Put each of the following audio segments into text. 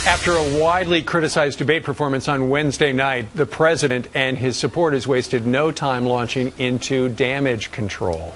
After a widely criticized debate performance on Wednesday night, the president and his supporters wasted no time launching into damage control.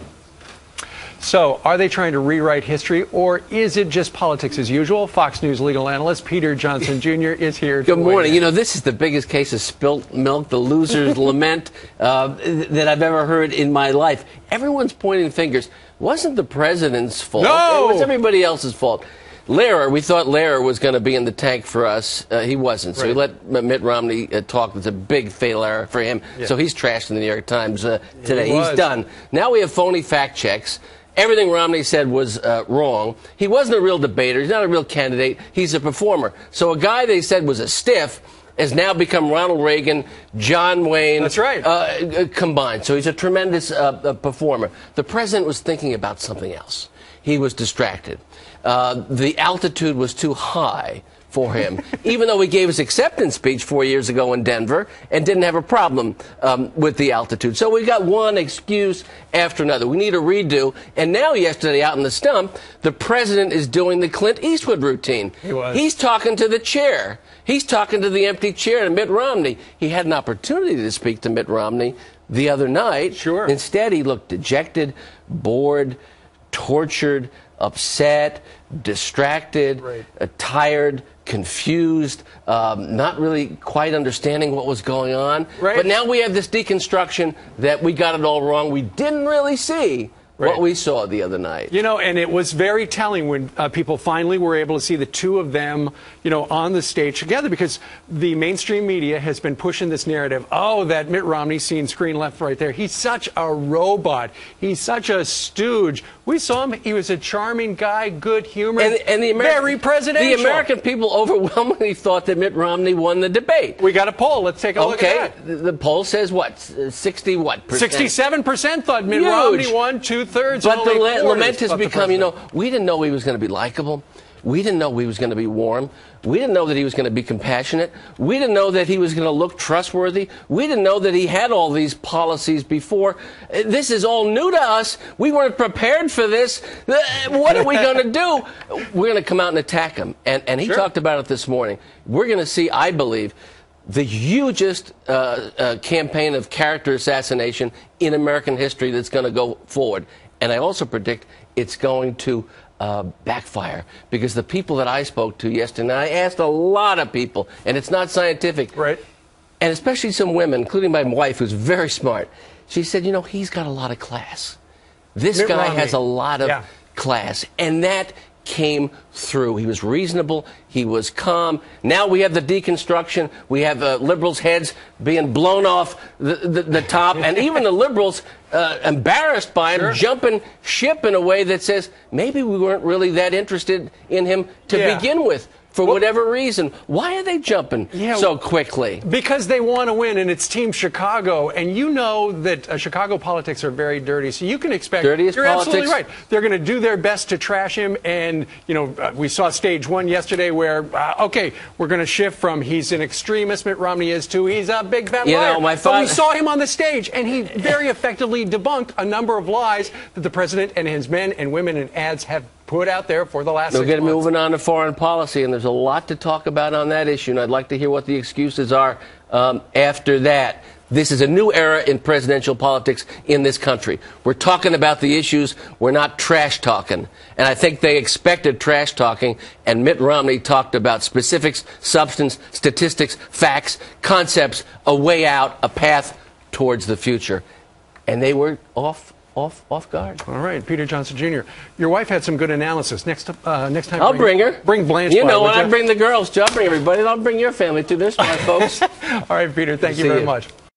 So, are they trying to rewrite history, or is it just politics as usual? Fox News legal analyst Peter Johnson Jr. is here. Good morning. You know, this is the biggest case of spilt milk, the loser's lament that I've ever heard in my life. Everyone's pointing fingers. Wasn't the president's fault. No! It was everybody else's fault. Lehrer, we thought Lehrer was going to be in the tank for us. He wasn't. So he let Mitt Romney talk. It's a big fatal error for him. Yeah. So he's trashed in the New York Times today. He's done. Now we have phony fact checks. Everything Romney said was wrong. He wasn't a real debater. He's not a real candidate. He's a performer. So a guy they said was a stiff has now become Ronald Reagan, John Wayne. That's right. Combined. So he's a tremendous performer. The president was thinking about something else. He was distracted. The altitude was too high for him, even though he gave his acceptance speech 4 years ago in Denver and didn't have a problem with the altitude. So we got one excuse after another. We need a redo. And now yesterday out in the stump, the president is doing the Clint Eastwood routine. He's talking to the chair. He's talking to the empty chair, to Mitt Romney. He had an opportunity to speak to Mitt Romney the other night. Sure. Instead, he looked dejected, bored, tortured, upset, distracted, tired, confused, not really quite understanding what was going on. But now we have this deconstruction that we got it all wrong. We didn't really see what we saw the other night. You know, and it was very telling when people finally were able to see the two of them, you know, on the stage together, because the mainstream media has been pushing this narrative, oh, that Mitt Romney seen screen left right there. He's such a robot. He's such a stooge. We saw him. He was a charming guy, good-humored, and very presidential. The American people overwhelmingly thought that Mitt Romney won the debate. We got a poll. Let's take a look at that. The poll says what? 60 what percent? 67% thought Mitt Romney won, two-thirds. But the lament has become, you know, we didn't know he was going to be likable. We didn't know he was going to be warm. We didn't know that he was going to be compassionate. We didn't know that he was going to look trustworthy. We didn't know that he had all these policies before. This is all new to us. We weren't prepared for this. What are we going to do? We're going to come out and attack him. And he talked about it this morning. We're going to see, I believe, the hugest campaign of character assassination in American history that's going to go forward. And I also predict it's going to backfire, because the people that I spoke to yesterday, and I asked a lot of people, and it's not scientific, and especially some women, including my wife, who's very smart, she said, you know, he's got a lot of class. This guy has a lot of class, and that came through. He was reasonable. He was calm. Now we have the deconstruction. We have liberals' heads being blown off the top, and even the liberals, embarrassed by him, jumping ship in a way that says maybe we weren't really that interested in him to begin with. For whatever reason. Why are they jumping so quickly? Because they want to win, and it's Team Chicago. And you know that Chicago politics are very dirty, so you can expect... Dirtiest you're politics. Absolutely right. They're going to do their best to trash him. And, you know, we saw stage one yesterday where, okay, we're going to shift from he's an extremist, Mitt Romney is, to he's a big fat liar. But we saw him on the stage, and he very effectively debunked a number of lies that the president and his men and women and ads have put out there for the last 6 months. We're getting moving on to foreign policy, and there's a lot to talk about on that issue, and I'd like to hear what the excuses are after that. This is a new era in presidential politics in this country. We're talking about the issues. We're not trash talking. And I think they expected trash talking, and Mitt Romney talked about specifics, substance, statistics, facts, concepts, a way out, a path towards the future. And they were off guard. All right, Peter Johnson Jr. Your wife had some good analysis. Next time, I'll bring her. Bring Blanche. You know, when I bring the girls, I'll bring everybody. I'll bring your family too. They're smart folks. All right, Peter. Thank you very much.